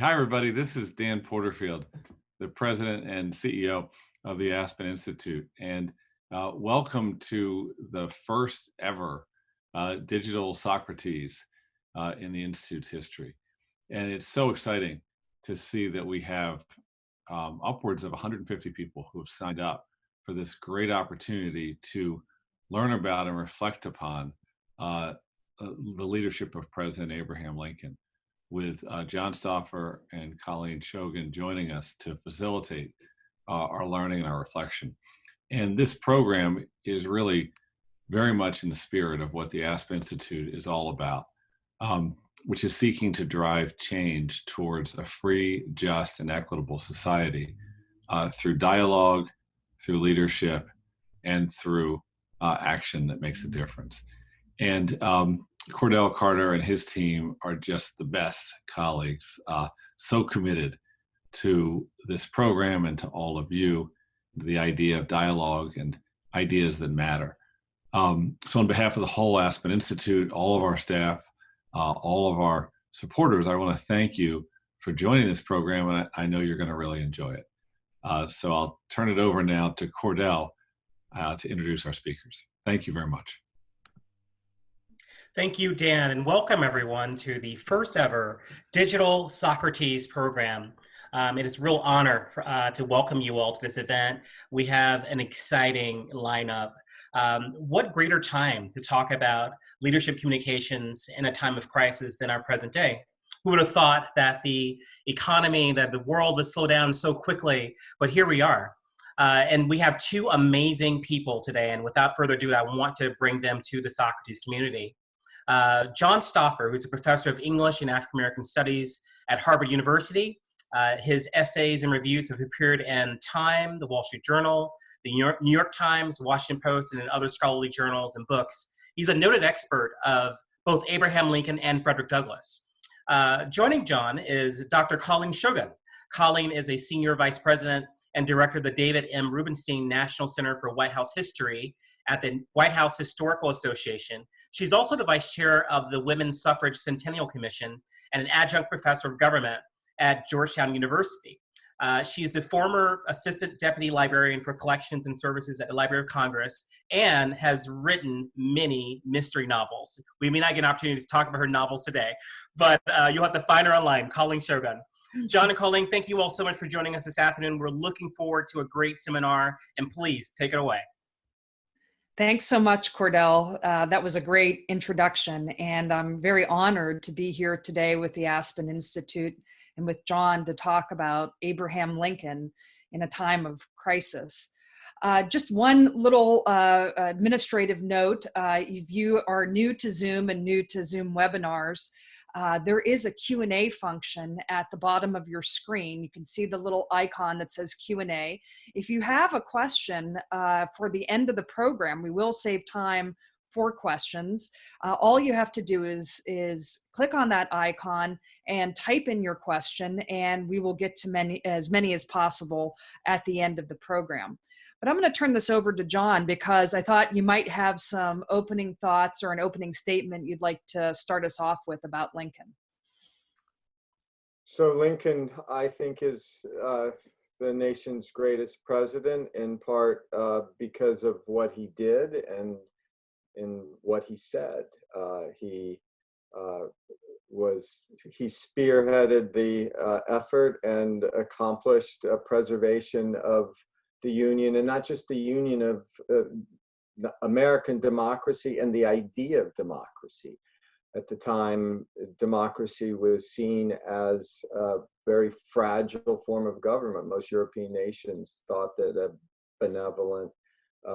Hi, everybody. This is Dan Porterfield, the president and CEO of the Aspen Institute. And welcome to the first ever digital Socrates in the Institute's history. And it's so exciting to see that we have upwards of 150 people who have signed up for this great opportunity to learn about and reflect upon the leadership of President Abraham Lincoln, with John Stauffer and Colleen Shogan joining us to facilitate our learning and our reflection. And this program is really very much in the spirit of what the Aspen Institute is all about, which is seeking to drive change towards a free, just, and equitable society through dialogue, through leadership, and through action that makes a difference. And Cordell Carter and his team are just the best colleagues, so committed to this program and to all of you, the idea of dialogue and ideas that matter. So on behalf of the whole Aspen Institute, all of our staff, all of our supporters, I want to thank you for joining this program, and I know you're going to really enjoy it. So I'll turn it over now to Cordell to introduce our speakers. Thank you very much. Thank you, Dan, and welcome everyone to the first ever Digital Socrates program. It is a real honor to welcome you all to this event. We have an exciting lineup. What greater time to talk about leadership communications in a time of crisis than our present day? Who would have thought that the economy, that the world would slow down so quickly, but here we are. And we have two amazing people today, and without further ado, I want to bring them to the Socrates community. John Stauffer, who's a professor of English and African American Studies at Harvard University. His essays and reviews have appeared in Time, the Wall Street Journal, the New York Times, Washington Post, and in other scholarly journals and books. He's a noted expert of both Abraham Lincoln and Frederick Douglass. Joining John is Dr. Colleen Shogan. Colleen is a senior vice president and director of the David M. Rubenstein National Center for White House History at the White House Historical Association. She's also the vice chair of the Women's Suffrage Centennial Commission and an adjunct professor of government at Georgetown University. She's the former assistant deputy librarian for collections and services at the Library of Congress and has written many mystery novels. We may not get an opportunity to talk about her novels today, but you'll have to find her online, Colleen Shogan. John and Colleen, thank you all so much for joining us this afternoon. We're looking forward to a great seminar, and please take it away. Thanks so much, Cordell. That was a great introduction, and I'm very honored to be here today with the Aspen Institute and with John to talk about Abraham Lincoln in a time of crisis. Just one little administrative note. If you are new to Zoom and new to Zoom webinars, there is a Q&A function at the bottom of your screen. You can see the little icon that says Q&A. If you have a question for the end of the program, we will save time for questions. All you have to do is click on that icon and type in your question, and we will get to as many as possible at the end of the program. But I'm going to turn this over to John because I thought you might have some opening thoughts or an opening statement you'd like to start us off with about Lincoln. So Lincoln, I think, is the nation's greatest president, in part because of what he did and in what he said. He spearheaded the effort and accomplished preservation of the Union, and not just the Union of American democracy and the idea of democracy. At the time, democracy was seen as a very fragile form of government. Most European nations thought that a benevolent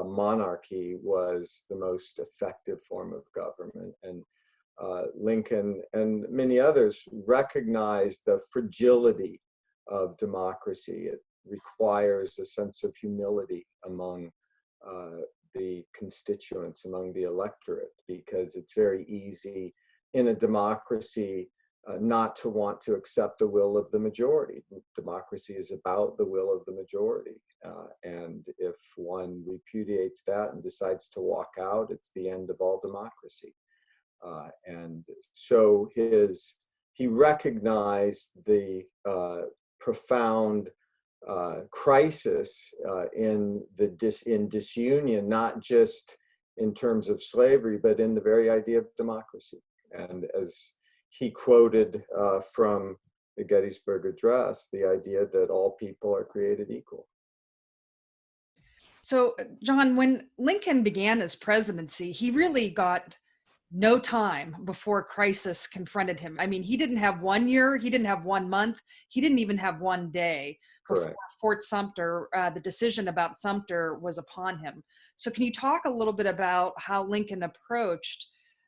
monarchy was the most effective form of government. And Lincoln and many others recognized the fragility of democracy. It requires a sense of humility among the constituents, among the electorate, because it's very easy in a democracy not to want to accept the will of the majority. Democracy is about the will of the majority. And if one repudiates that and decides to walk out, it's the end of all democracy. And so his he recognized the profound crisis in disunion, not just in terms of slavery, but in the very idea of democracy. And as he quoted from the Gettysburg Address, the idea that all people are created equal. So, John, when Lincoln began his presidency, he really got no time before crisis confronted him. I mean, he didn't have 1 year, he didn't have 1 month, he didn't even have 1 day before Correct. Fort Sumter, the decision about Sumter was upon him. So can you talk a little bit about how Lincoln approached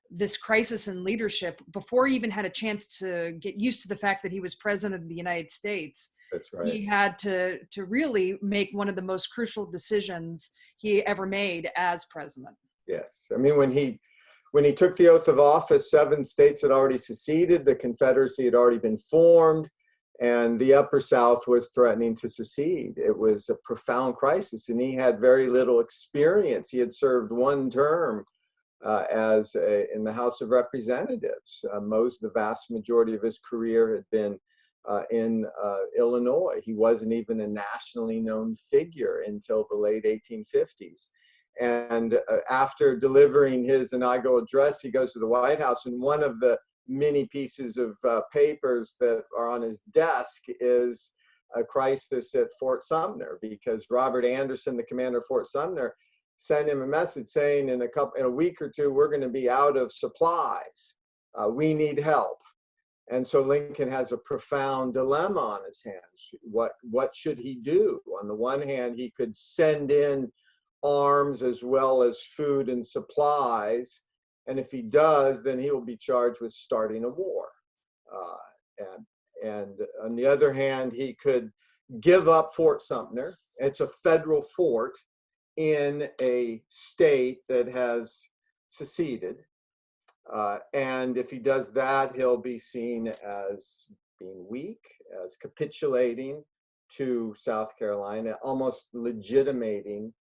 this crisis in leadership before he even had a chance to get used to the fact that he was president of the United States? That's right. He had to really make one of the most crucial decisions he ever made as president. Yes. I mean, when he took the oath of office, 7 states had already seceded, the Confederacy had already been formed, and the Upper South was threatening to secede. It was a profound crisis, and he had very little experience. He had served 1 term in the House of Representatives. The vast majority of his career had been in Illinois. He wasn't even a nationally known figure until the late 1850s. And after delivering his inaugural address, he goes to the White House, and one of the many pieces of papers that are on his desk is a crisis at Fort Sumner, because Robert Anderson, the commander of Fort Sumner, sent him a message saying in a week or 2, we're going to be out of supplies. We need help. And so Lincoln has a profound dilemma on his hands. What should he do? On the one hand, he could send in arms as well as food and supplies, and if he does, then he will be charged with starting a war. And on the other hand, he could give up Fort Sumner. It's a federal fort in a state that has seceded. And if he does that, he'll be seen as being weak, as capitulating to South Carolina, almost legitimating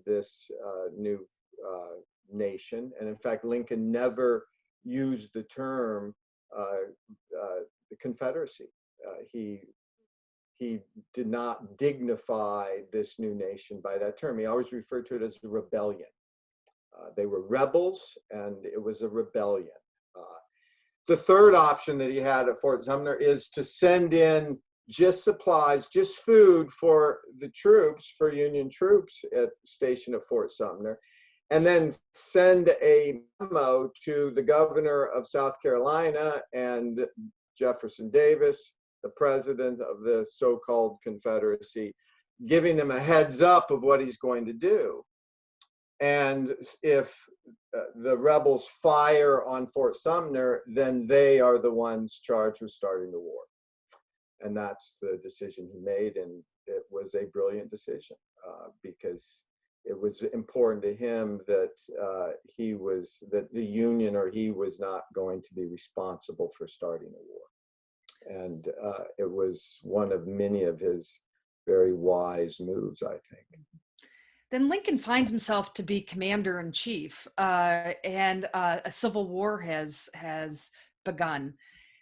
this new nation. And in fact, Lincoln never used the term the Confederacy. He did not dignify this new nation by that term. He always referred to it as a rebellion. They were rebels, and it was a rebellion. The third option that he had at Fort Sumner is to send in just supplies, just food for the troops, for Union troops stationed at Fort Sumner, and then send a memo to the governor of South Carolina and Jefferson Davis, the president of the so-called Confederacy, giving them a heads up of what he's going to do. And if the rebels fire on Fort Sumner, then they are the ones charged with starting the war. And that's the decision he made, and it was a brilliant decision because it was important to him that that the Union or he was not going to be responsible for starting a war. And it was one of many of his very wise moves, I think. Then Lincoln finds himself to be commander-in-chief, and a civil war has begun,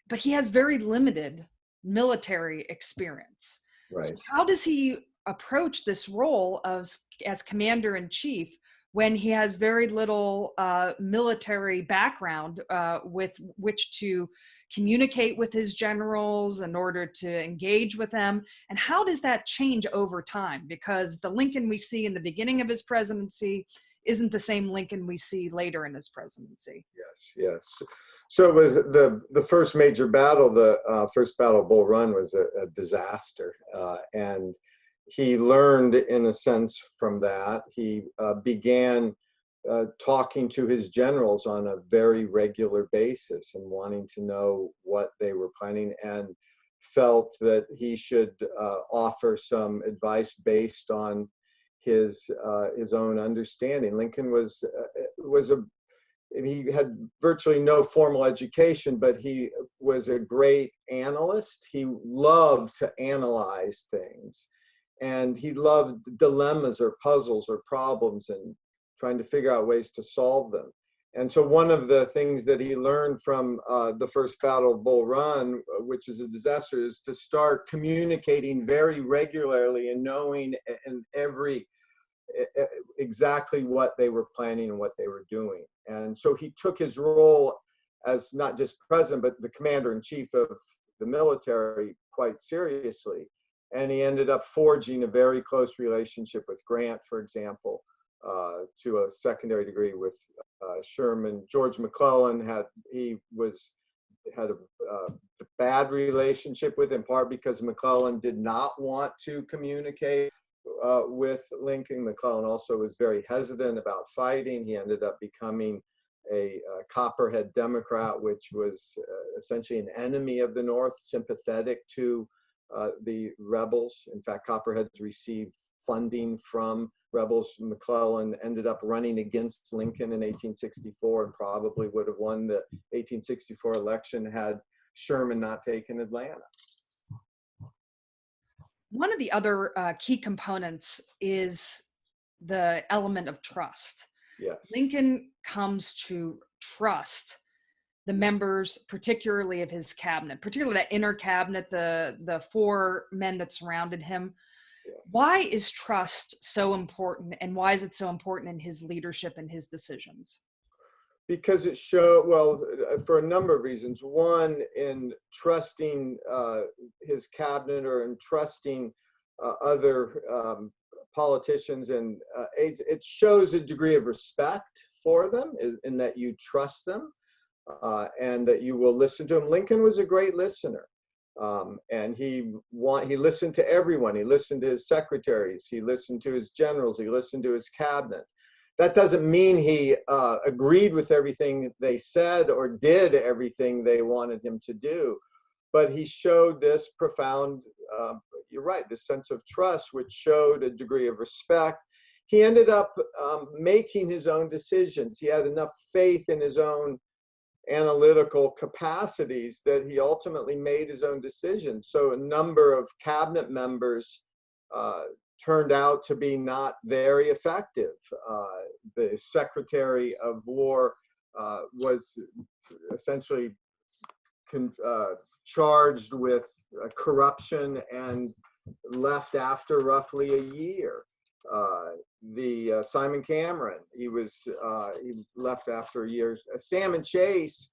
but he has very limited military experience. Right. So how does he approach this role as commander-in-chief when he has very little military background with which to communicate with his generals in order to engage with them? And how does that change over time? Because the Lincoln we see in the beginning of his presidency isn't the same Lincoln we see later in his presidency. Yes. So it was the first major battle, the first Battle of Bull Run, was a disaster. And he learned, in a sense, from that. He began talking to his generals on a very regular basis and wanting to know what they were planning, and felt that he should offer some advice based on his own understanding. Lincoln he had virtually no formal education, but he was a great analyst. He loved to analyze things, and he loved dilemmas or puzzles or problems and trying to figure out ways to solve them. And so one of the things that he learned from the first Battle of Bull Run, which is a disaster, is to start communicating very regularly and knowing in exactly what they were planning and what they were doing. And so he took his role as not just president, but the commander-in-chief of the military quite seriously. And he ended up forging a very close relationship with Grant, for example, to a secondary degree with Sherman. George McClellan had a bad relationship with, in part because McClellan did not want to communicate with Lincoln. McClellan also was very hesitant about fighting. He ended up becoming a Copperhead Democrat, which was essentially an enemy of the North, sympathetic to the rebels. In fact, Copperheads received funding from rebels. McClellan ended up running against Lincoln in 1864 and probably would have won the 1864 election had Sherman not taken Atlanta. One of the other key components is the element of trust. Yes. Lincoln comes to trust the members, particularly of his cabinet, particularly that inner cabinet, the four men that surrounded him. Yes. Why is trust so important, and why is it so important in his leadership and his decisions? Because it showed, well, for a number of reasons. One, in trusting his cabinet or in trusting other politicians, and it shows a degree of respect for them in that you trust them and that you will listen to them. Lincoln was a great listener. And he listened to everyone. He listened to his secretaries. He listened to his generals. He listened to his cabinet. That doesn't mean he agreed with everything they said or did everything they wanted him to do, but he showed this profound, you're right, this sense of trust, which showed a degree of respect. He ended up making his own decisions. He had enough faith in his own analytical capacities that he ultimately made his own decisions. So a number of cabinet members turned out to be not very effective. The Secretary of War was essentially charged with corruption and left after roughly a year. Simon Cameron, he left after years. Salmon Chase,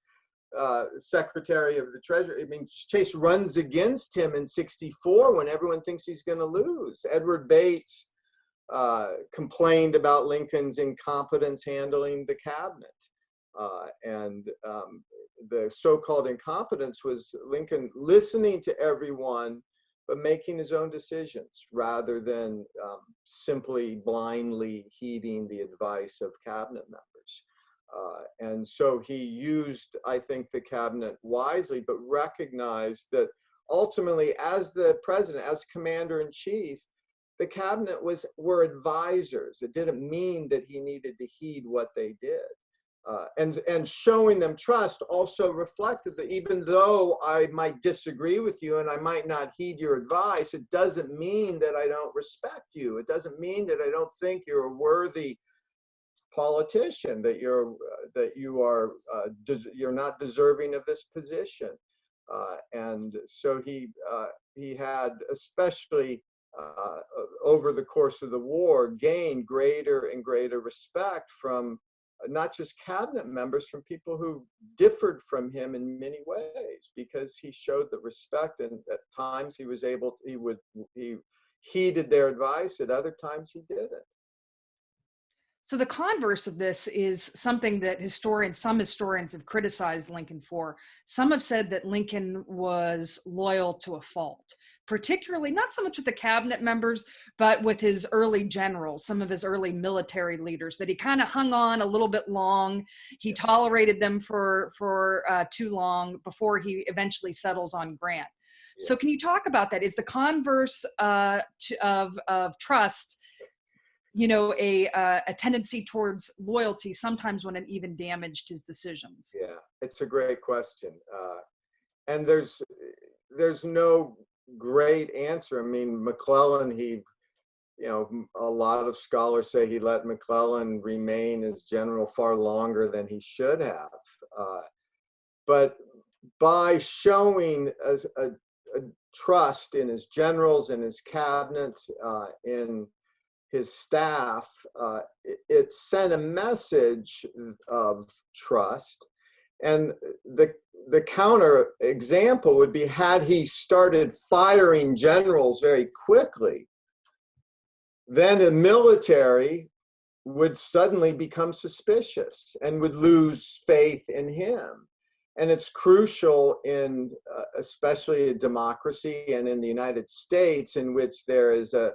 Secretary of the Treasury, I mean, Chase runs against him in '64 when everyone thinks he's going to lose. Edward Bates complained about Lincoln's incompetence handling the cabinet. The so-called incompetence was Lincoln listening to everyone, but making his own decisions rather than simply blindly heeding the advice of cabinet members. And so he used, I think, the cabinet wisely, but recognized that ultimately, as the president, as commander-in-chief, the cabinet were advisors. It didn't mean that he needed to heed what they did. And showing them trust also reflected that even though I might disagree with you and I might not heed your advice, it doesn't mean that I don't respect you. It doesn't mean that I don't think you're a worthy politician, that you're not deserving of this position. And so he had, especially over the course of the war, gained greater and greater respect from not just cabinet members, from people who differed from him in many ways, because he showed the respect, and at times he heeded their advice, at other times he didn't. So the converse of this is something that some historians have criticized Lincoln for. Some have said that Lincoln was loyal to a fault, particularly not so much with the cabinet members, but with his early generals, some of his early military leaders, that he kind of hung on a little bit long. He tolerated them for too long before he eventually settles on Grant. Yeah. So can you talk about that? Is the converse of trust, a tendency towards loyalty, sometimes when it even damaged his decisions? Yeah, it's a great question. And there's no great answer. I mean, McClellan, he a lot of scholars say he let McClellan remain as general far longer than he should have. But by showing a trust in his generals, in his cabinet, in his staff, it sent a message of trust. And the counter example would be, had he started firing generals very quickly, then the military would suddenly become suspicious and would lose faith in him. And it's crucial in especially a democracy and in the United States, in which there is a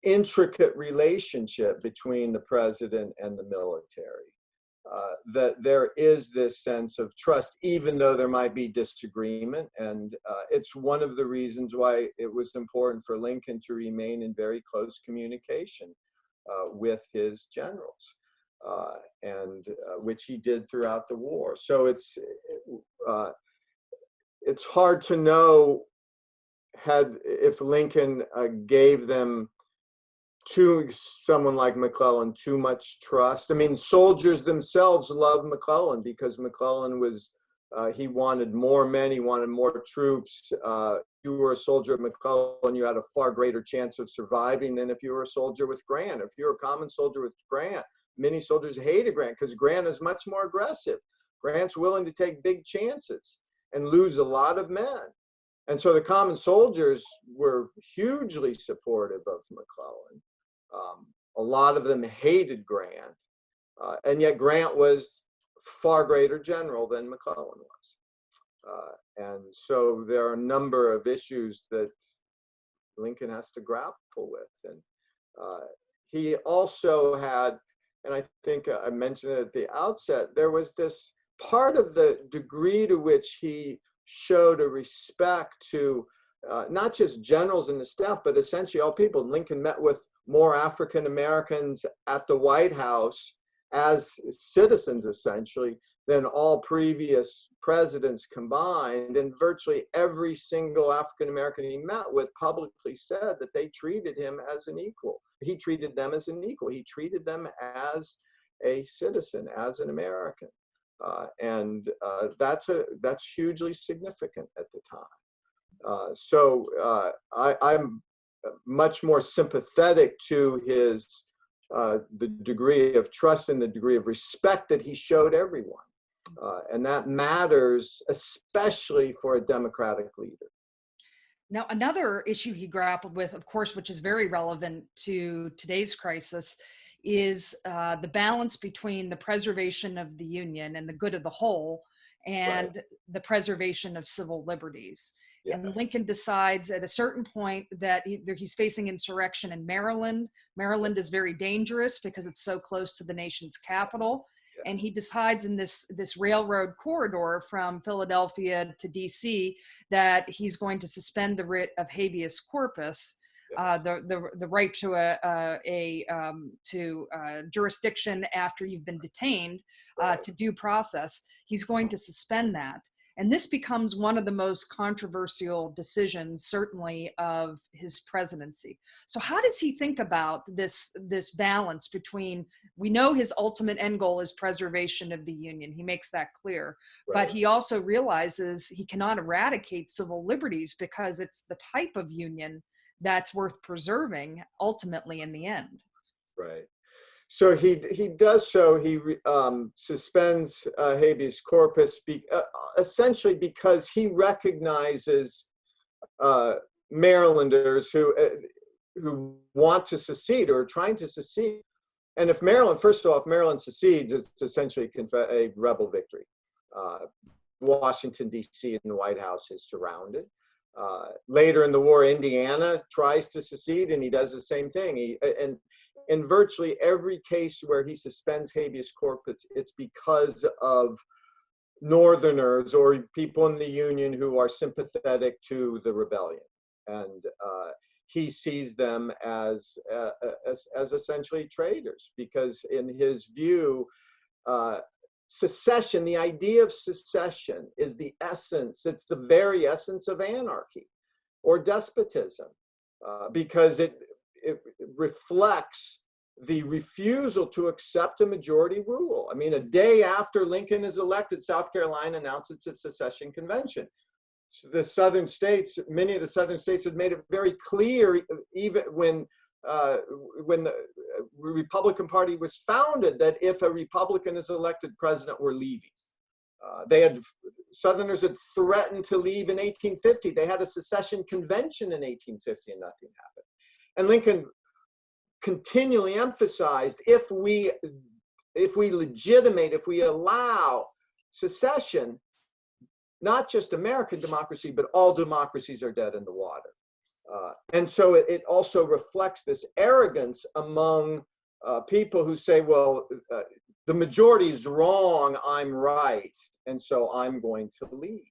intricate relationship between the president and the military. That there is this sense of trust, even though there might be disagreement. And it's one of the reasons why it was important for Lincoln to remain in very close communication with his generals, and which he did throughout the war. So it's hard to know if Lincoln gave them to someone like McClellan too much trust. I mean, soldiers themselves love McClellan because McClellan was, he wanted more men, he wanted more troops. You were a soldier of McClellan, you had a far greater chance of surviving than if you were a soldier with Grant. If you're a common soldier with Grant, many soldiers hated Grant because Grant is much more aggressive. Grant's willing to take big chances and lose a lot of men. And so the common soldiers were hugely supportive of McClellan. A lot of them hated Grant, and yet Grant was far greater general than McClellan was. And so there are a number of issues that Lincoln has to grapple with. And he also had, and I think I mentioned it at the outset, there was this part of the degree to which he showed a respect to not just generals and the staff, but essentially all people. Lincoln met with more African Americans at the White House as citizens, essentially, than all previous presidents combined. And virtually every single African American he met with publicly said that they treated him as an equal. He treated them as an equal. He treated them as a citizen, as an American. And that's hugely significant at the time. So I'm much more sympathetic to his the degree of trust and the degree of respect that he showed everyone, and that matters especially for a democratic leader. Now, another issue he grappled with, of course, which is very relevant to today's crisis, is the balance between the preservation of the Union and the good of the whole, and Right. the preservation of civil liberties. Yes. And Lincoln decides at a certain point that he's facing insurrection in Maryland. Maryland is very dangerous because it's so close to the nation's capital. Yes. And he decides in this railroad corridor from Philadelphia to DC that he's going to suspend the writ of habeas corpus, Yes. the right to jurisdiction after you've been detained, Right. to due process. He's going to suspend that. And this becomes one of the most controversial decisions, certainly, of his presidency. So how does he think about this balance between, we know his ultimate end goal is preservation of the Union. He makes that clear. Right. But he also realizes he cannot eradicate civil liberties because it's the type of union that's worth preserving ultimately in the end. Right. So he does so. He suspends habeas corpus essentially because he recognizes Marylanders who want to secede or are trying to secede. And if Maryland, first of all, if Maryland secedes, it's essentially a rebel victory. Washington, D.C. and the White House is surrounded. Later in the war, Indiana tries to secede, and he does the same thing. In virtually every case where he suspends habeas corpus, it's because of Northerners or people in the Union who are sympathetic to the rebellion. And he sees them as essentially traitors, because in his view, secession, the idea of secession is the essence, it's the very essence of anarchy or despotism. because it reflects the refusal to accept a majority rule. I mean, a day after Lincoln is elected, South Carolina announces its secession convention. So the southern states, many of the southern states had made it very clear, even when the Republican Party was founded, that if a Republican is elected president, we're leaving. Southerners had threatened to leave in 1850. They had a secession convention in 1850 and nothing happened. And Lincoln continually emphasized, if we allow secession, not just American democracy, but all democracies are dead in the water. And so it also reflects this arrogance among people who say, well, the majority is wrong, I'm right, and so I'm going to leave.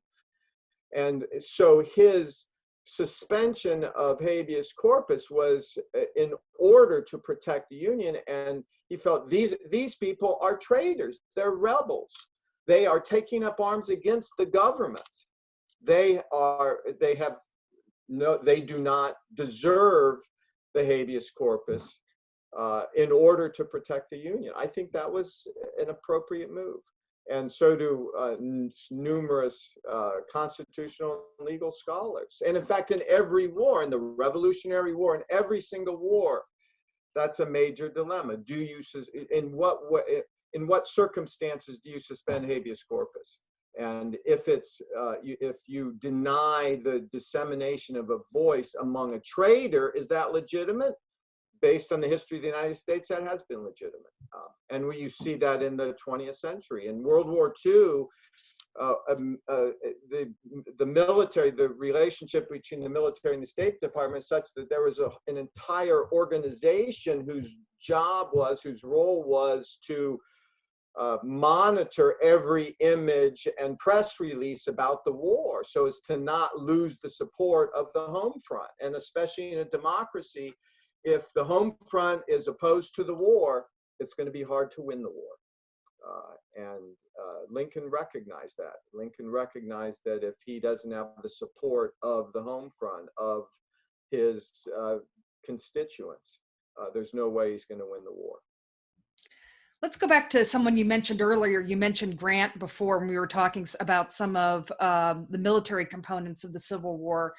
And so his suspension of habeas corpus was in order to protect the Union, and he felt these people are traitors, they're rebels. They are taking up arms against the government. They do not deserve the habeas corpus in order to protect the Union. I think that was an appropriate move. And so do numerous constitutional and legal scholars. And in fact, in every war, in the Revolutionary War, in every single war, that's a major dilemma. In what circumstances do you suspend habeas corpus? And if you deny the dissemination of a voice among a traitor, is that legitimate? Based on the history of the United States, that has been legitimate. And you see that in the 20th century. In World War II, the military, the relationship between the military and the State Department is such that there was an entire organization whose role was to monitor every image and press release about the war, so as to not lose the support of the home front. And especially in a democracy, if the home front is opposed to the war, it's going to be hard to win the war. Lincoln recognized that. Lincoln recognized that if he doesn't have the support of the home front, of his constituents, there's no way he's going to win the war. Let's go back to someone you mentioned earlier. You mentioned Grant before when we were talking about some of the military components of the Civil War.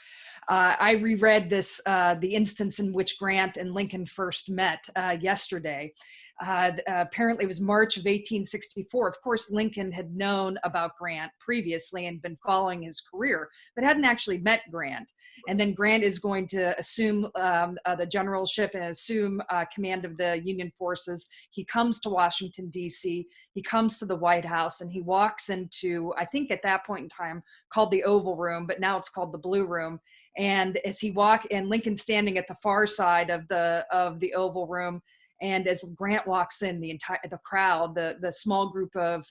I reread the instance in which Grant and Lincoln first met yesterday. Apparently it was March of 1864. Of course, Lincoln had known about Grant previously and been following his career, but hadn't actually met Grant. And then Grant is going to assume the generalship and assume command of the Union forces. He comes to Washington, D.C. He comes to the White House, and he walks into, I think at that point in time, called the Oval Room, but now it's called the Blue Room. And as he and Lincoln's standing at the far side of the Oval Room, and as Grant walks in, the crowd, the small group of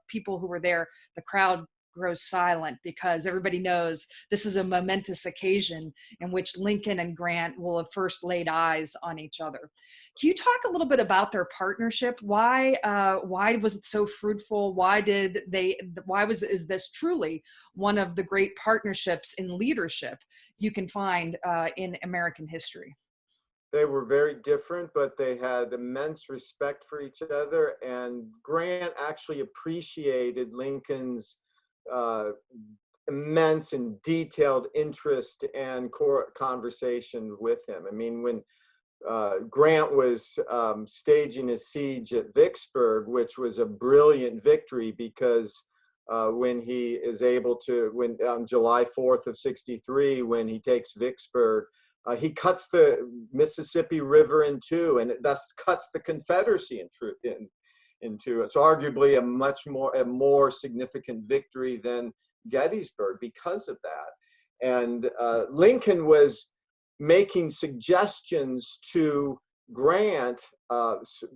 people who were there, the crowd grows silent, because everybody knows this is a momentous occasion in which Lincoln and Grant will have first laid eyes on each other. Can you talk a little bit about their partnership? Why was it so fruitful? Is this truly one of the great partnerships in leadership you can find in American history? They were very different, but they had immense respect for each other. And Grant actually appreciated Lincoln's immense and detailed interest and conversation with him. I mean, when Grant was staging a siege at Vicksburg, which was a brilliant victory, because when he is able to, on July 4th of '63, when he takes Vicksburg, he cuts the Mississippi River in two, and it thus cuts the Confederacy in two. It's arguably a more significant victory than Gettysburg because of that. And Lincoln was making suggestions to Grant,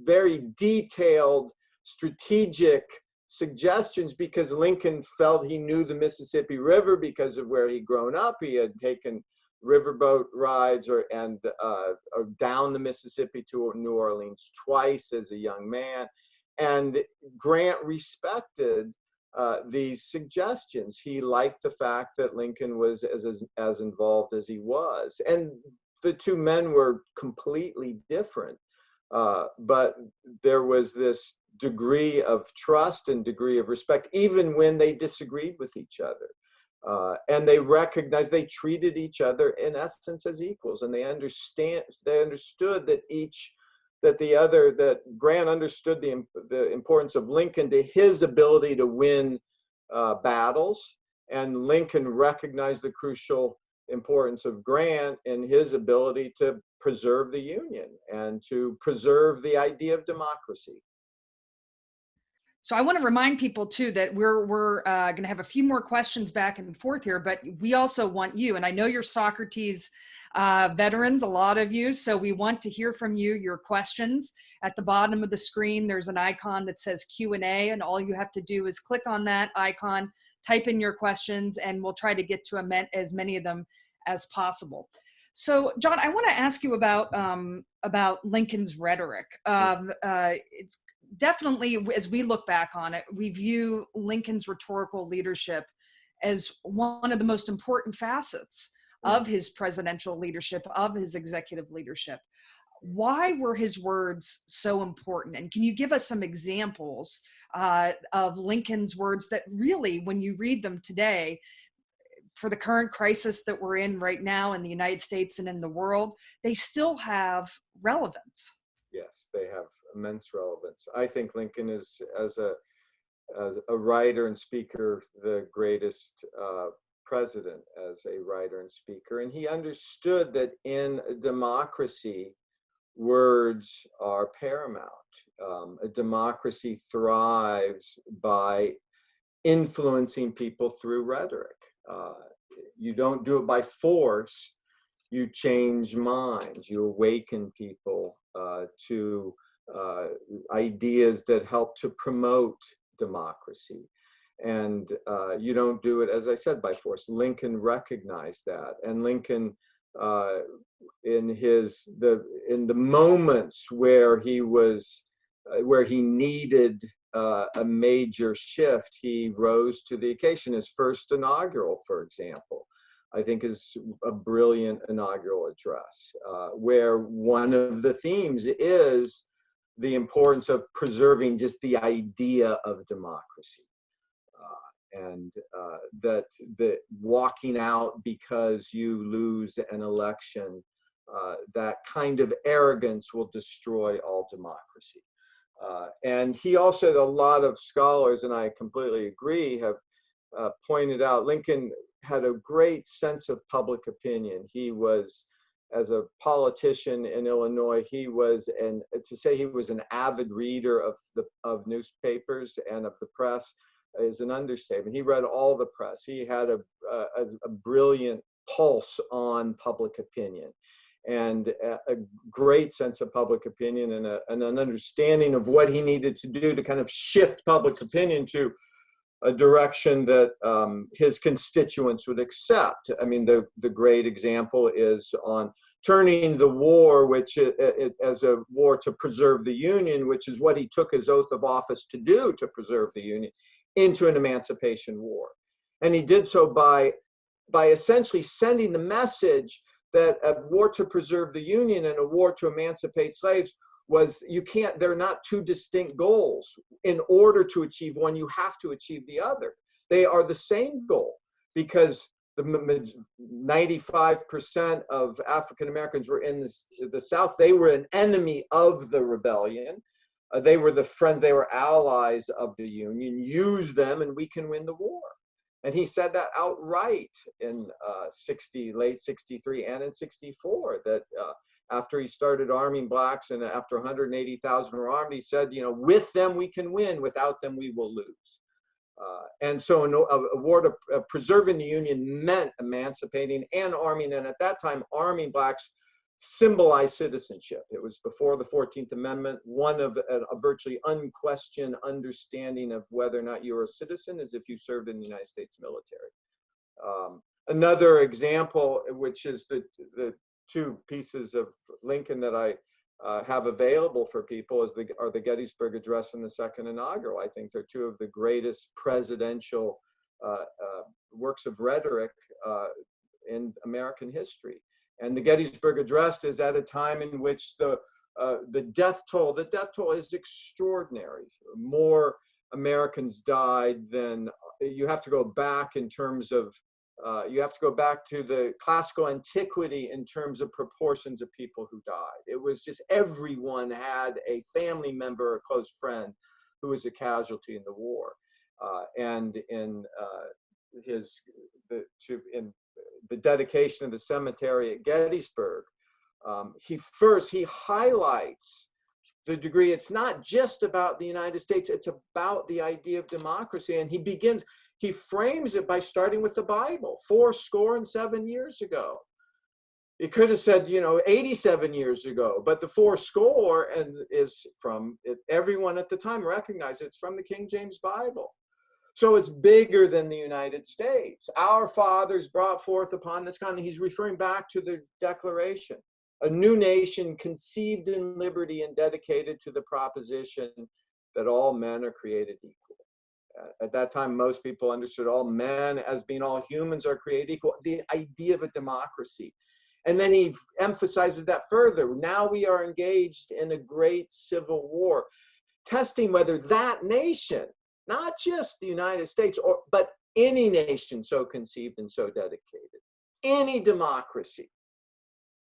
very detailed, strategic suggestions, because Lincoln felt he knew the Mississippi River because of where he'd grown up. He had taken riverboat rides or down the Mississippi to New Orleans twice as a young man. And Grant respected these suggestions. He liked the fact that Lincoln was as involved as he was. And the two men were completely different, but there was this degree of trust and degree of respect, even when they disagreed with each other. And they recognized, they treated each other in essence as equals, and they understood that that Grant understood the importance of Lincoln to his ability to win battles, and Lincoln recognized the crucial importance of Grant in his ability to preserve the Union and to preserve the idea of democracy. So I want to remind people too that we're going to have a few more questions back and forth here, but we also want you, and I know you're Socrates veterans, a lot of you, so we want to hear from you, your questions. At the bottom of the screen, there's an icon that says Q&A, and all you have to do is click on that icon, type in your questions, and we'll try to get to as many of them as possible. So, John, I want to ask you about Lincoln's rhetoric. It's definitely, as we look back on it, we view Lincoln's rhetorical leadership as one of the most important facets of his presidential leadership, of his executive leadership. Why were his words so important? And can you give us some examples of Lincoln's words that really, when you read them today, for the current crisis that we're in right now in the United States and in the world, they still have relevance? Yes, they have immense relevance. I think Lincoln is, as a writer and speaker, the greatest president as a writer and speaker. And he understood that in a democracy, words are paramount. A democracy thrives by influencing people through rhetoric. You don't do it by force. You change minds. You awaken people to ideas that help to promote democracy. And you don't do it, as I said, by force. Lincoln recognized that, and Lincoln, in the moments where he needed a major shift, he rose to the occasion. His first inaugural, for example, I think is a brilliant inaugural address, where one of the themes is the importance of preserving just the idea of democracy. And that walking out because you lose an election, that kind of arrogance will destroy all democracy. And he also, a lot of scholars, and I completely agree, have pointed out Lincoln had a great sense of public opinion. He was, as a politician in Illinois, he was, and to say he was an avid reader of newspapers and of the press is an understatement. He read all the press. He had a brilliant pulse on public opinion, and a great sense of public opinion, and an understanding of what he needed to do to kind of shift public opinion to a direction that his constituents would accept. I mean, the great example is on turning the war, which as a war to preserve the Union, which is what he took his oath of office to do, to preserve the Union, into an emancipation war. And he did so by essentially sending the message that a war to preserve the Union and a war to emancipate slaves was, they're not two distinct goals. In order to achieve one, you have to achieve the other. They are the same goal, because the 95% of African Americans were in the South. They were an enemy of the rebellion. They were the friends, they were allies of the Union. Use them and we can win the war. And he said that outright in late 63 and in 64, that after he started arming blacks, and after 180,000 were armed, he said, with them we can win, without them we will lose. And so a war to preserving the Union meant emancipating and arming, and at that time, arming blacks symbolized citizenship. It was before the 14th Amendment. One of a virtually unquestioned understanding of whether or not you were a citizen is if you served in the United States military. Another example, which is the two pieces of Lincoln that I have available for people, are the Gettysburg Address and the Second Inaugural. I think they're two of the greatest presidential works of rhetoric in American history. And the Gettysburg Address is at a time in which the death toll is extraordinary. More Americans died than, you have to go back in terms of, you have to go back to the classical antiquity in terms of proportions of people who died. It was just everyone had a family member, a close friend who was a casualty in the war. And in the dedication of the cemetery at Gettysburg, he highlights the degree, it's not just about the United States, it's about the idea of democracy. And he frames it by starting with the Bible, 87 years ago. It could have said, 87 years ago, but the 80 and is from it. Everyone at the time recognized it's from the King James Bible. So it's bigger than the United States. Our fathers brought forth upon this continent. He's referring back to the Declaration, a new nation conceived in liberty and dedicated to the proposition that all men are created equal. At that time, most people understood all men as being all humans are created equal, the idea of a democracy. And then he emphasizes that further. Now we are engaged in a great civil war, testing whether that nation, not just the United States, but any nation so conceived and so dedicated, any democracy.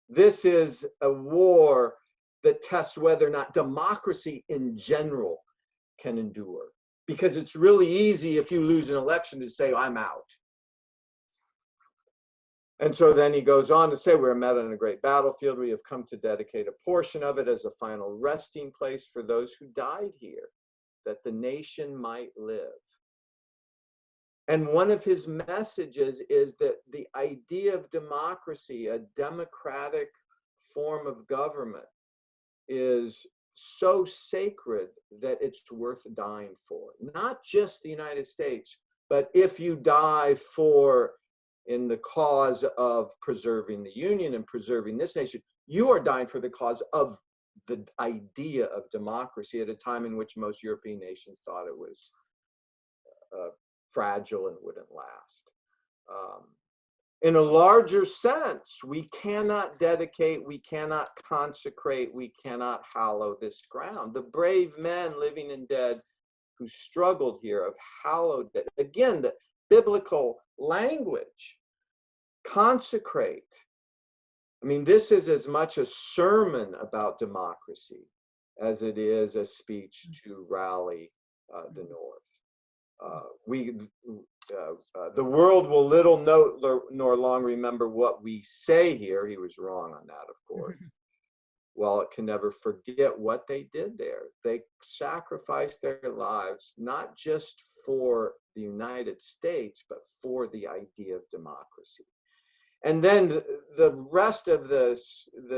This is a war that tests whether or not democracy in general can endure. Because it's really easy if you lose an election to say, I'm out. And so then he goes on to say, we're met on a great battlefield. We have come to dedicate a portion of it as a final resting place for those who died here, that the nation might live. And one of his messages is that the idea of democracy, a democratic form of government, is so sacred that it's worth dying for. Not just the United States, but if you die in the cause of preserving the Union and preserving this nation, you are dying for the cause of the idea of democracy at a time in which most European nations thought it was fragile and wouldn't last. In a larger sense, we cannot dedicate, we cannot consecrate, we cannot hallow this ground. The brave men, living and dead, who struggled here have hallowed it. Again, the biblical language, consecrate. I mean, this is as much a sermon about democracy as it is a speech to rally the North. The world will little note nor long remember what we say here. He was wrong on that, of course. Well, it can never forget what they did there. They sacrificed their lives, not just for the United States, but for the idea of democracy. And then the rest of the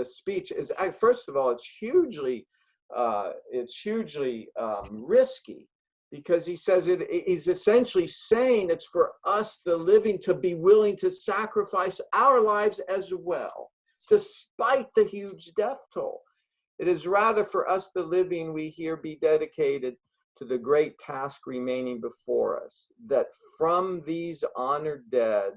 speech is, first of all, it's hugely risky, because he says he's essentially saying it's for us, the living, to be willing to sacrifice our lives as well, despite the huge death toll. It is rather for us, the living, we here be dedicated to the great task remaining before us, that from these honored dead,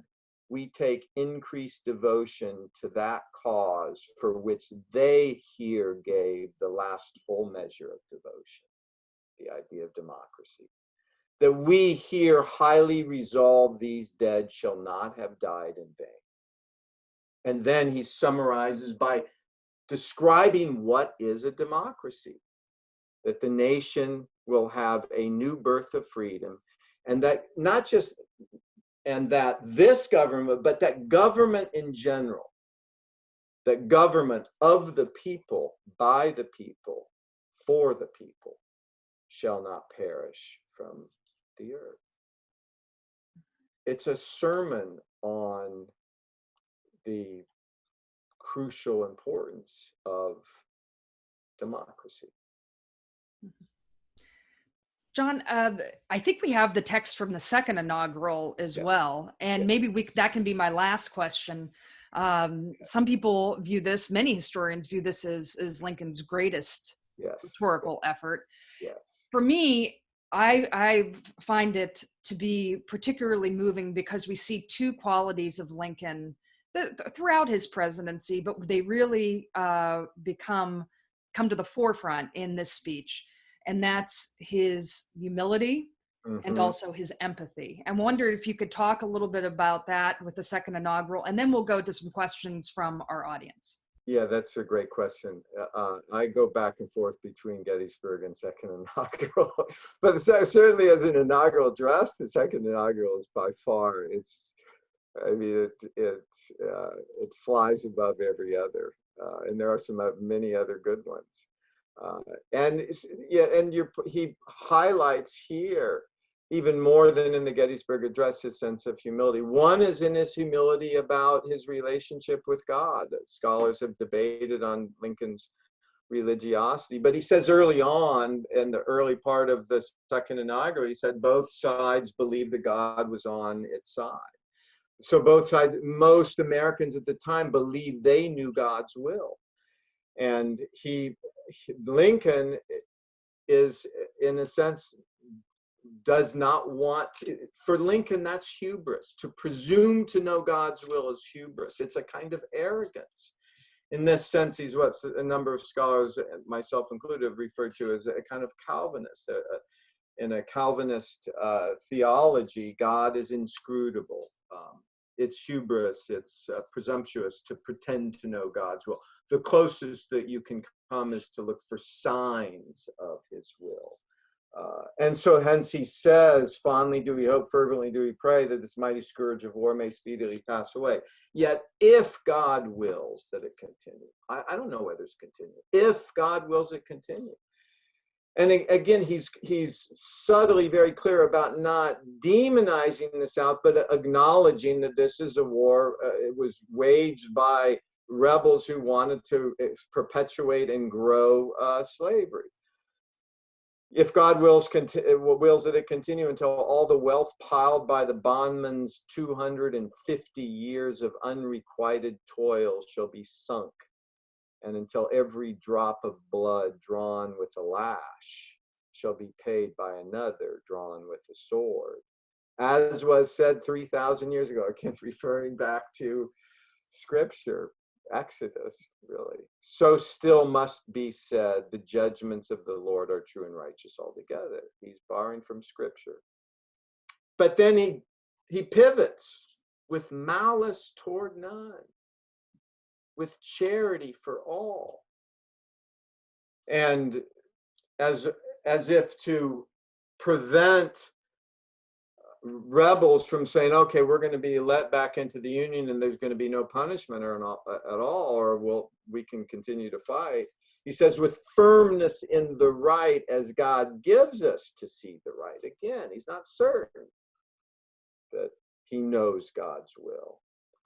we take increased devotion to that cause for which they here gave the last full measure of devotion, the idea of democracy. That we here highly resolve these dead shall not have died in vain. And then he summarizes by describing what is a democracy, that the nation will have a new birth of freedom, and that not just, and that this government, but that government in general, that government of the people, by the people, for the people, shall not perish from the earth. It's a sermon on the crucial importance of democracy. John, I think we have the text from the second inaugural as well. And maybe that can be my last question. Some people view this, many historians view this as Lincoln's greatest rhetorical effort. For me, I find it to be particularly moving because we see two qualities of Lincoln throughout his presidency, but they really come to the forefront in this speech. And that's his humility and also his empathy. I wondered if you could talk a little bit about that with the second inaugural, and then we'll go to some questions from our audience. Yeah, that's a great question. I go back and forth between Gettysburg and second inaugural, but certainly as an inaugural address, the second inaugural is by far, it flies above every other, and there are many other good ones. He highlights here, even more than in the Gettysburg Address, his sense of humility. One is in his humility about his relationship with God. Scholars have debated on Lincoln's religiosity, but he says early on, in the early part of the second inaugural, he said both sides believed that God was on its side. So both sides, most Americans at the time believed they knew God's will. And Lincoln is, in a sense, does not want, for Lincoln, that's hubris. To presume to know God's will is hubris. It's a kind of arrogance. In this sense, he's what a number of scholars, myself included, have referred to as a kind of Calvinist. In a Calvinist theology, God is inscrutable. It's hubris, it's presumptuous to pretend to know God's will. The closest that you can come is to look for signs of his will. And so hence he says, fondly do we hope, fervently do we pray that this mighty scourge of war may speedily pass away. Yet if God wills that it continue, I don't know whether it's continue. If God wills it continue. And again, he's subtly very clear about not demonizing the South, but acknowledging that this is a war. It was waged by rebels who wanted to perpetuate and grow slavery. If God wills that it continue until all the wealth piled by the bondman's 250 years of unrequited toil shall be sunk, and until every drop of blood drawn with a lash shall be paid by another drawn with a sword. As was said 3,000 years ago, again, referring back to Scripture, Exodus, really. So still must be said, the judgments of the Lord are true and righteous altogether. He's borrowing from Scripture. But then he pivots with malice toward none, with charity for all. And as if to prevent rebels from saying, okay, we're going to be let back into the Union and there's going to be no punishment at all, or we can continue to fight. He says, with firmness in the right as God gives us to see the right. Again, he's not certain that he knows God's will.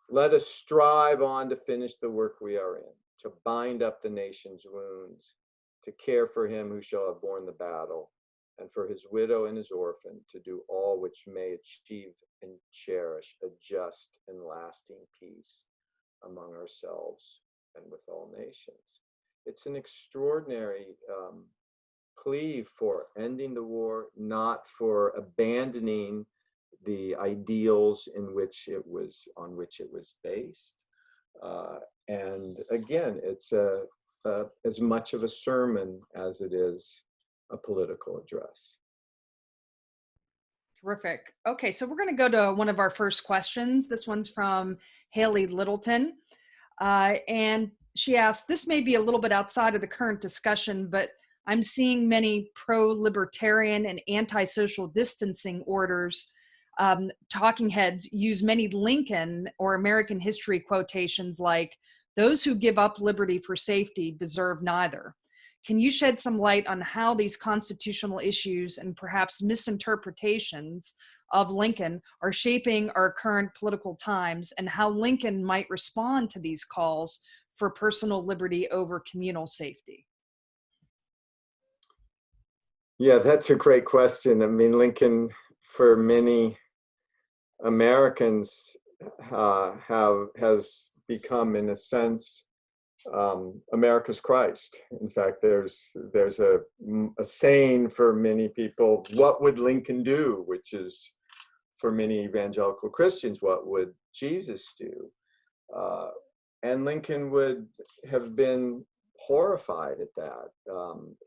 Let us strive on to finish the work we are in, to bind up the nation's wounds, to care for him who shall have borne the battle, and for his widow and his orphan, to do all which may achieve and cherish a just and lasting peace among ourselves and with all nations. It's an extraordinary plea for ending the war, not for abandoning the ideals on which it was based. And again, it's as much of a sermon as it is a political address. Terrific. Okay, so we're going to go to one of our first questions. This one's from Haley Littleton. And she asked, this may be a little bit outside of the current discussion, but I'm seeing many pro-libertarian and anti-social distancing orders. Talking heads use many Lincoln or American history quotations like, those who give up liberty for safety deserve neither. Can you shed some light on how these constitutional issues and perhaps misinterpretations of Lincoln are shaping our current political times, and how Lincoln might respond to these calls for personal liberty over communal safety? Yeah, that's a great question. I mean, Lincoln, for many Americans, has become, in a sense, America's Christ. In fact, there's a saying for many people, what would Lincoln do? Which is, for many evangelical Christians, what would Jesus do? And Lincoln would have been horrified at that.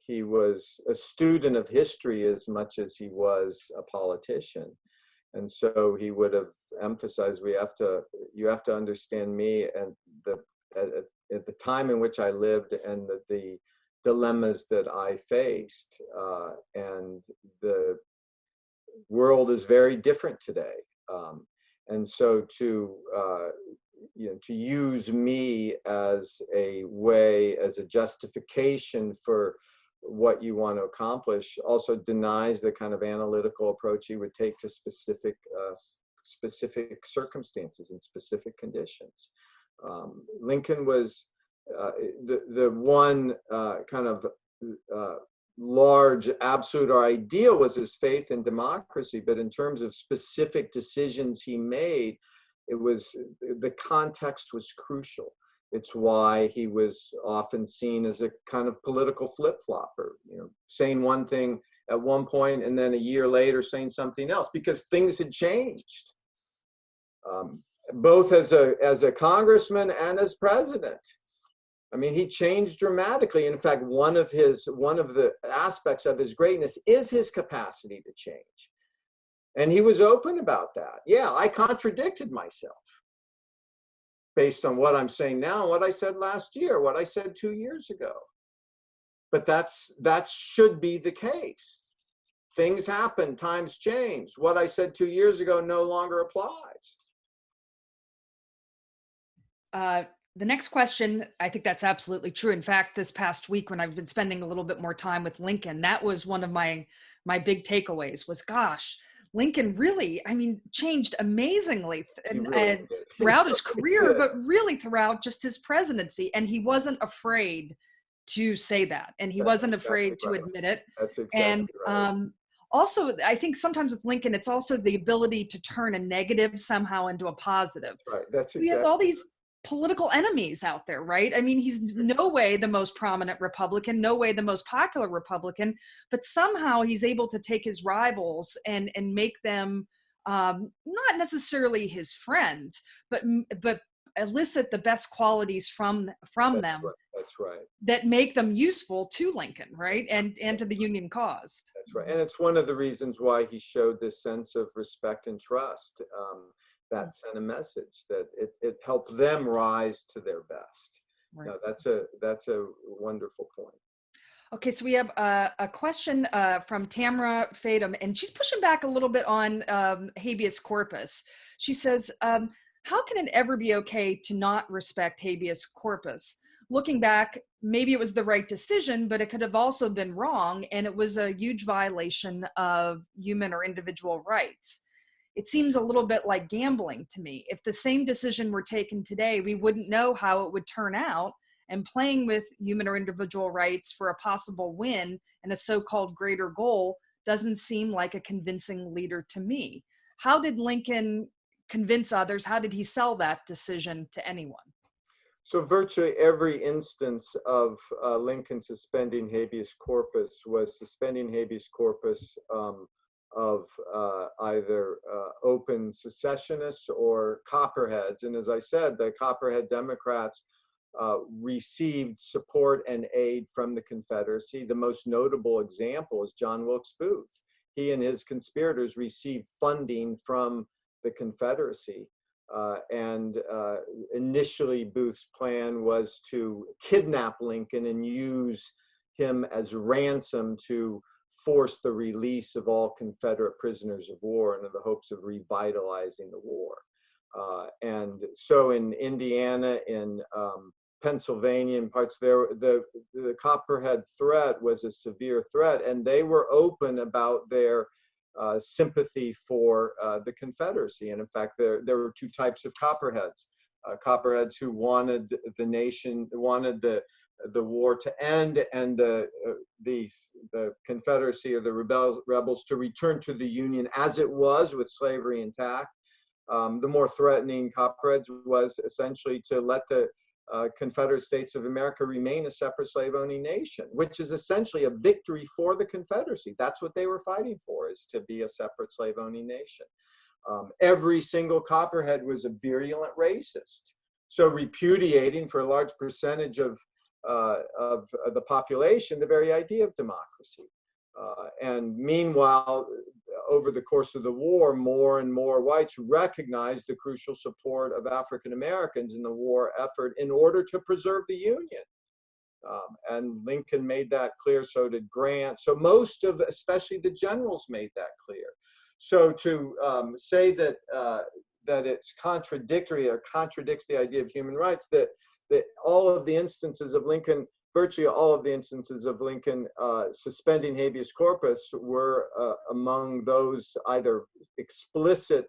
He was a student of history as much as he was a politician. And so he would have emphasized, you have to understand me and at the time in which I lived and the dilemmas that I faced. And the world is very different today. And so to use me as a way, as a justification for what you want to accomplish, also denies the kind of analytical approach you would take to specific circumstances and specific conditions. Lincoln was the one kind of large absolute or ideal was his faith in democracy, but in terms of specific decisions he made, the context was crucial. It's why he was often seen as a kind of political flip-flopper, saying one thing at one point and then a year later saying something else, because things had changed, both as a congressman and as president. I mean, he changed dramatically. In fact, one of the aspects of his greatness is his capacity to change. And he was open about that. Yeah, I contradicted myself based on what I'm saying now and what I said last year, what I said 2 years ago. But that should be the case. Things happen, times change. What I said 2 years ago no longer applies. The next question, I think that's absolutely true. In fact, this past week when I've been spending a little bit more time with Lincoln, that was one of my big takeaways was, gosh, Lincoln really, changed amazingly and throughout his career, but really throughout just his presidency. And he wasn't afraid to say that. And he wasn't afraid to admit it. That's exactly right. Also, I think sometimes with Lincoln, it's also the ability to turn a negative somehow into a positive. Right. That's exactly. He has all these political enemies out there, right? I mean, he's no way the most prominent Republican, no way the most popular Republican, but somehow he's able to take his rivals and make them not necessarily his friends, but elicit the best qualities from them. Right. That's right. That make them useful to Lincoln, right? And to the Union cause. That's right. And it's one of the reasons why he showed this sense of respect and trust. That sent a message that it helped them rise to their best. Right. No, that's a wonderful point. Okay, so we have a question from Tamara Fadum, and she's pushing back a little bit on habeas corpus. She says, how can it ever be okay to not respect habeas corpus? Looking back, maybe it was the right decision, but it could have also been wrong, and it was a huge violation of human or individual rights. It seems a little bit like gambling to me. If the same decision were taken today, we wouldn't know how it would turn out, and playing with human or individual rights for a possible win and a so-called greater goal doesn't seem like a convincing leader to me. How did Lincoln convince others? How did he sell that decision to anyone? So virtually every instance of Lincoln suspending habeas corpus was suspending habeas corpus of either open secessionists or Copperheads. And as I said, the Copperhead Democrats received support and aid from the Confederacy. The most notable example is John Wilkes Booth. He and his conspirators received funding from the Confederacy. And initially Booth's plan was to kidnap Lincoln and use him as ransom to force the release of all Confederate prisoners of war in the hopes of revitalizing the war. And so in Indiana, in Pennsylvania, and parts there, the Copperhead threat was a severe threat, and they were open about their sympathy for the Confederacy. And in fact, there were two types of Copperheads. Copperheads who wanted the nation, wanted the war to end, and the Confederacy or the rebels to return to the Union as it was with slavery intact. The more threatening Copperheads was essentially to let the Confederate States of America remain a separate slave-owning nation, which is essentially a victory for the Confederacy. That's what they were fighting for, is to be a separate slave-owning nation. Every single Copperhead was a virulent racist. So repudiating for a large percentage of the population the very idea of democracy. And meanwhile, over the course of the war, more and more whites recognized the crucial support of African Americans in the war effort in order to preserve the Union. And Lincoln made that clear, so did Grant. So most of, especially the generals, made that clear. So to say that that it's contradictory or contradicts the idea of human rights, that all of the instances of Lincoln, virtually all of the instances of Lincoln suspending habeas corpus were among those either explicit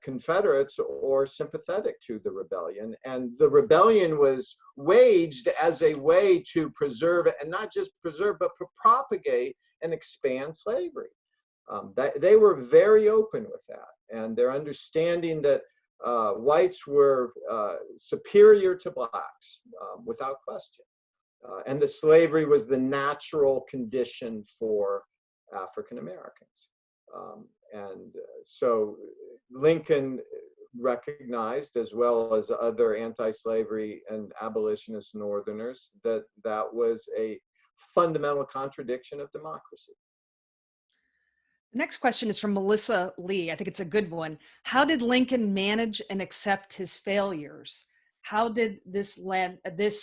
Confederates or sympathetic to the rebellion. And the rebellion was waged as a way to preserve, and not just preserve, but to propagate and expand slavery. They were very open with that, and their understanding that whites were superior to blacks without question. And the slavery was the natural condition for African Americans. So Lincoln recognized, as well as other anti-slavery and abolitionist Northerners, that that was a fundamental contradiction of democracy. The next question is from Melissa Lee. I think it's a good one. How did Lincoln manage and accept his failures? How did this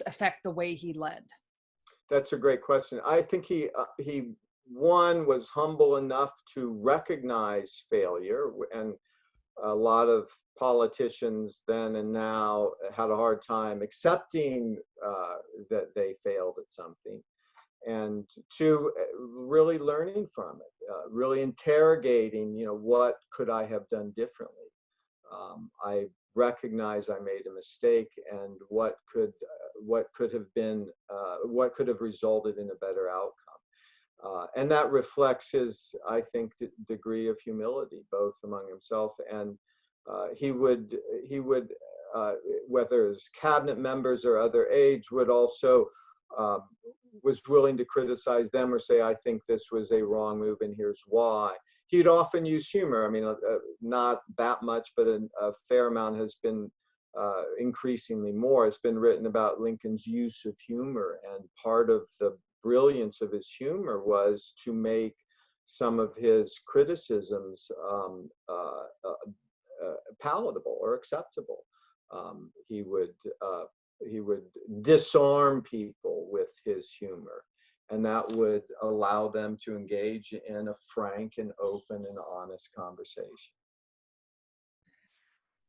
affect the way he led? That's a great question. I think he one was humble enough to recognize failure, and a lot of politicians then and now had a hard time accepting that they failed at something, and two, really learning from it, really interrogating, what could I have done differently? I recognize I made a mistake, and what could have resulted in a better outcome. And that reflects his, I think, degree of humility, both among himself and he would whether his cabinet members or other aides would also was willing to criticize them or say, I think this was a wrong move and here's why. He'd often use humor. I mean, not that much, but a fair amount has been increasingly more. It's been written about Lincoln's use of humor, and part of the brilliance of his humor was to make some of his criticisms palatable or acceptable. He would disarm people with his humor, and that would allow them to engage in a frank and open and honest conversation.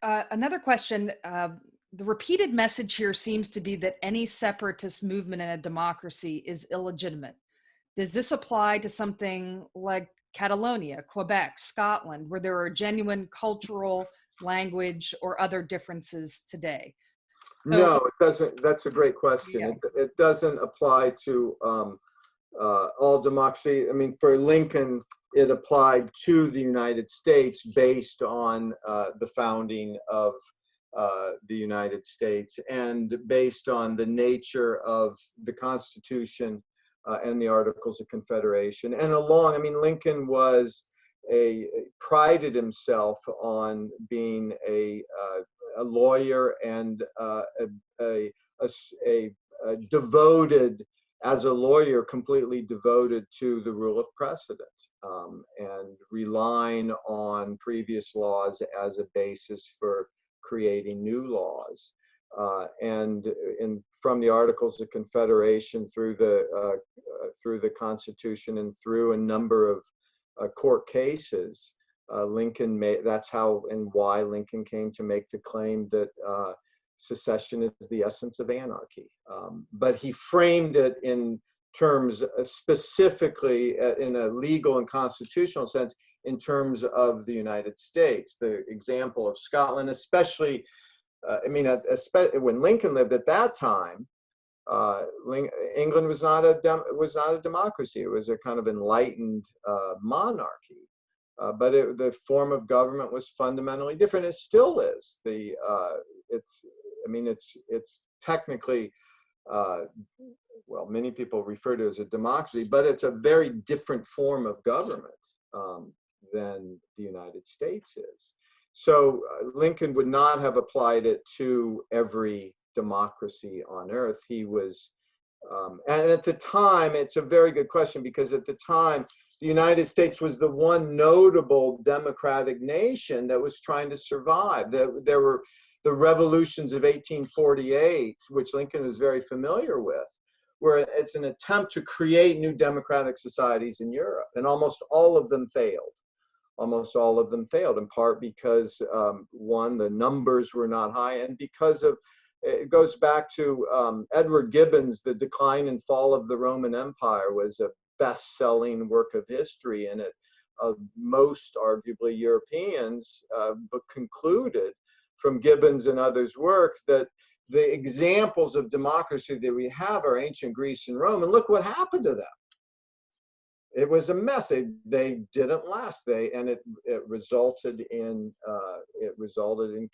Another question, the repeated message here seems to be that any separatist movement in a democracy is illegitimate. Does this apply to something like Catalonia, Quebec, Scotland, where there are genuine cultural, language, or other differences today? So, no, it doesn't. That's a great question. Yeah. It doesn't apply to all democracy. I mean, for Lincoln, it applied to the United States based on the founding of the United States, and based on the nature of the Constitution and the Articles of Confederation. And Lincoln prided himself on being a lawyer and a devoted, as a lawyer, completely devoted to the rule of precedent, and relying on previous laws as a basis for creating new laws. And from the Articles of Confederation through the Constitution and through a number of court cases, that's how and why Lincoln came to make the claim that secession is the essence of anarchy. But he framed it in terms specifically in a legal and constitutional sense, in terms of the United States. The example of Scotland, especially, when Lincoln lived at that time, England was not a democracy. It was a kind of enlightened monarchy. But the form of government was fundamentally different. It still is. It's technically, many people refer to it as a democracy, but it's a very different form of government than the United States is. So Lincoln would not have applied it to every democracy on earth. He was, and at the time, it's a very good question, because at the time, the United States was the one notable democratic nation that was trying to survive. There were the revolutions of 1848, which Lincoln was very familiar with, where it's an attempt to create new democratic societies in Europe, and almost all of them failed. Almost all of them failed, in part because, one, the numbers were not high, and because of, it goes back to Edward Gibbon's The Decline and Fall of the Roman Empire was a best-selling work of history, and it, most arguably Europeans but concluded from Gibbon's and others' work that the examples of democracy that we have are ancient Greece and Rome, and look what happened to them. It was a mess. They didn't last. It resulted in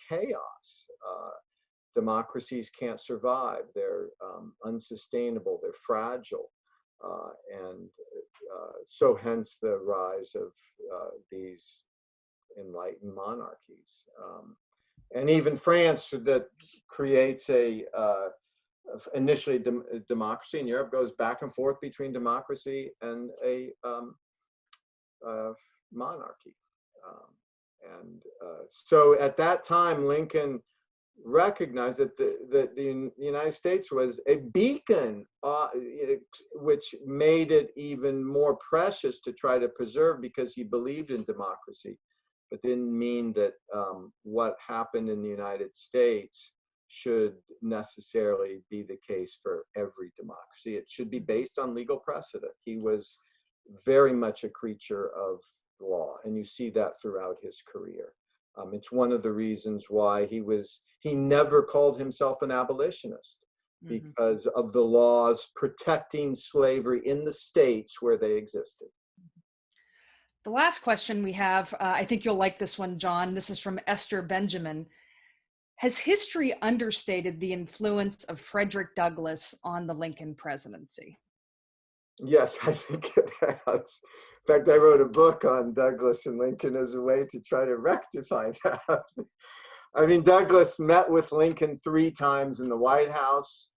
chaos. Democracies can't survive. They're unsustainable. They're fragile, so hence the rise of these enlightened monarchies. And even France, that creates initially democracy in Europe, goes back and forth between democracy and a monarchy. So at that time, Lincoln recognized that the United States was a beacon, which made it even more precious to try to preserve, because he believed in democracy, but didn't mean that what happened in the United States should necessarily be the case for every democracy. It should be based on legal precedent. He was very much a creature of law, and you see that throughout his career. It's one of the reasons why he never called himself an abolitionist, because of the laws protecting slavery in the states where they existed. The last question we have, I think you'll like this one, John. This is from Esther Benjamin. Has history understated the influence of Frederick Douglass on the Lincoln presidency? Yes, I think it has. In fact, I wrote a book on Douglass and Lincoln as a way to try to rectify that. I mean, Douglass met with Lincoln 3 times in the White House.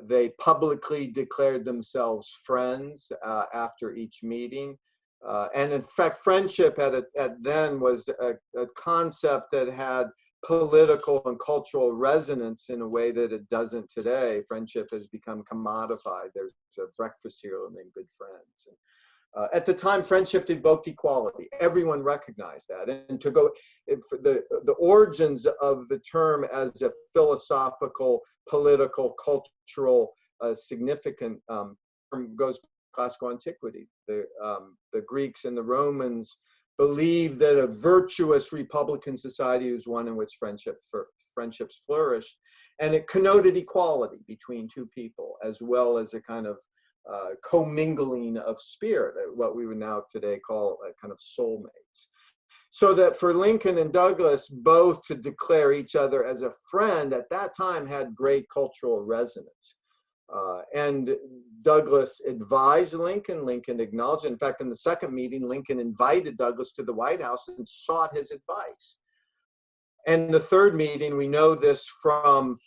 They publicly declared themselves friends after each meeting. And in fact, friendship at then was a concept that had political and cultural resonance in a way that it doesn't today. Friendship has become commodified. There's a breakfast cereal named Good Friends. At the time, friendship evoked equality. Everyone recognized that. And to go, the origins of the term as a philosophical, political, cultural, significant term goes to classical antiquity. The Greeks and the Romans believed that a virtuous republican society was one in which friendships flourished, and it connoted equality between two people, as well as a kind of commingling of spirit, what we would now today call a kind of soulmates. So that for Lincoln and Douglass both to declare each other as a friend at that time had great cultural resonance. And Douglass advised Lincoln. Lincoln acknowledged. In fact, in the second meeting, Lincoln invited Douglass to the White House and sought his advice. And the third meeting, we know this from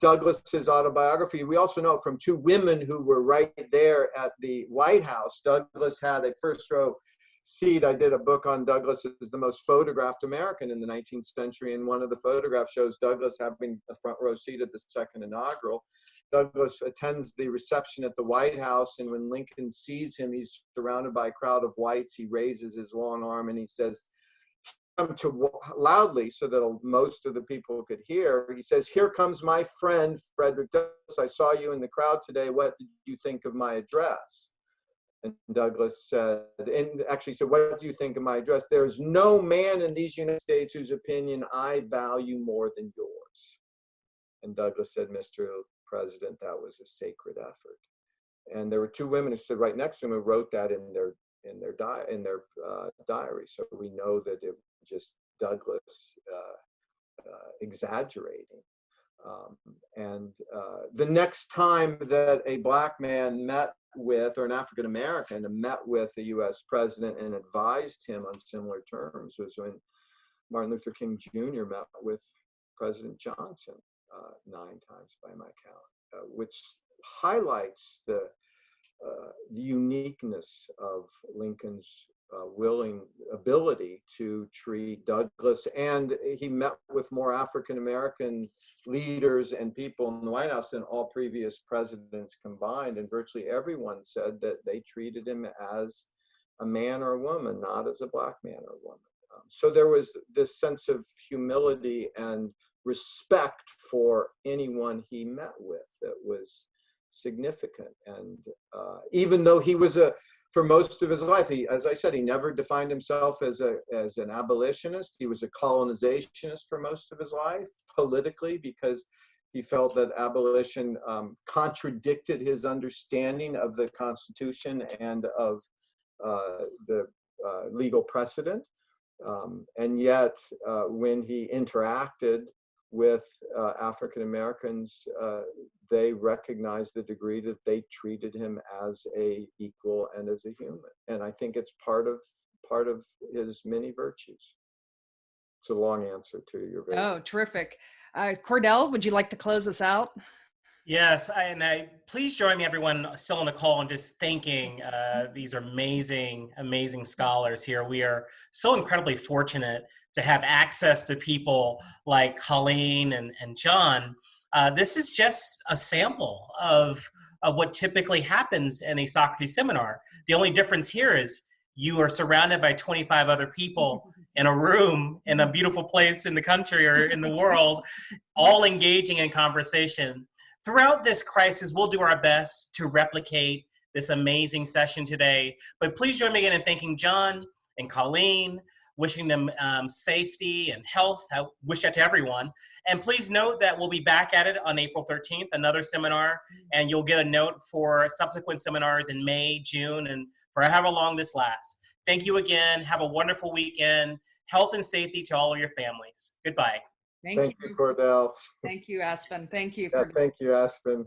Douglass's autobiography. We also know from 2 women who were right there at the White House. Douglass had a first row seat. I did a book on Douglass as the most photographed American in the 19th century, and one of the photographs shows Douglass having a front row seat at the second inaugural. Douglass attends the reception at the White House, and when Lincoln sees him, he's surrounded by a crowd of whites. He raises his long arm and he says, loudly so that most of the people could hear, he says, "Here comes my friend, Frederick Douglass. I saw you in the crowd today. What did you think of my address?" And Douglass said, and actually said, "What do you think of my address? There's no man in these United States whose opinion I value more than yours." And Douglass said, "Mr. President, that was a sacred effort." And there were 2 women who stood right next to him who wrote that in their diary. So we know that it was just Douglass exaggerating. The next time that a Black man met with, or an African American met with the U.S. president and advised him on similar terms, was when Martin Luther King Jr. met with President Johnson 9 times by my count, which highlights the uniqueness of Lincoln's ability to treat Douglas. And he met with more African-American leaders and people in the White House than all previous presidents combined. And virtually everyone said that they treated him as a man or a woman, not as a black man or woman. So there was this sense of humility and respect for anyone he met with that was significant. And even though he was for most of his life, as I said, he never defined himself as an abolitionist. He was a colonizationist for most of his life, politically, because he felt that abolition contradicted his understanding of the Constitution and of the legal precedent. And yet, when he interacted with African Americans, they recognized the degree that they treated him as a equal and as a human. And I think it's part of his many virtues. It's a long answer to your very. Oh, terrific. Cordell, would you like to close us out? Yes, please join me, everyone still on the call, in just thanking these amazing, amazing scholars here. We are so incredibly fortunate to have access to people like Colleen and John. This is just a sample of what typically happens in a Socrates seminar. The only difference here is you are surrounded by 25 other people in a room in a beautiful place in the country or in the world, all engaging in conversation. Throughout this crisis, we'll do our best to replicate this amazing session today. But please join me again in thanking John and Colleen, wishing them safety and health. I wish that to everyone. And please note that we'll be back at it on April 13th, another seminar, and you'll get a note for subsequent seminars in May, June, and for however long this lasts. Thank you again. Have a wonderful weekend. Health and safety to all of your families. Goodbye. Thank you, Cordell. Thank you, Aspen. Thank you, Yeah, Cordell. thank you, Aspen.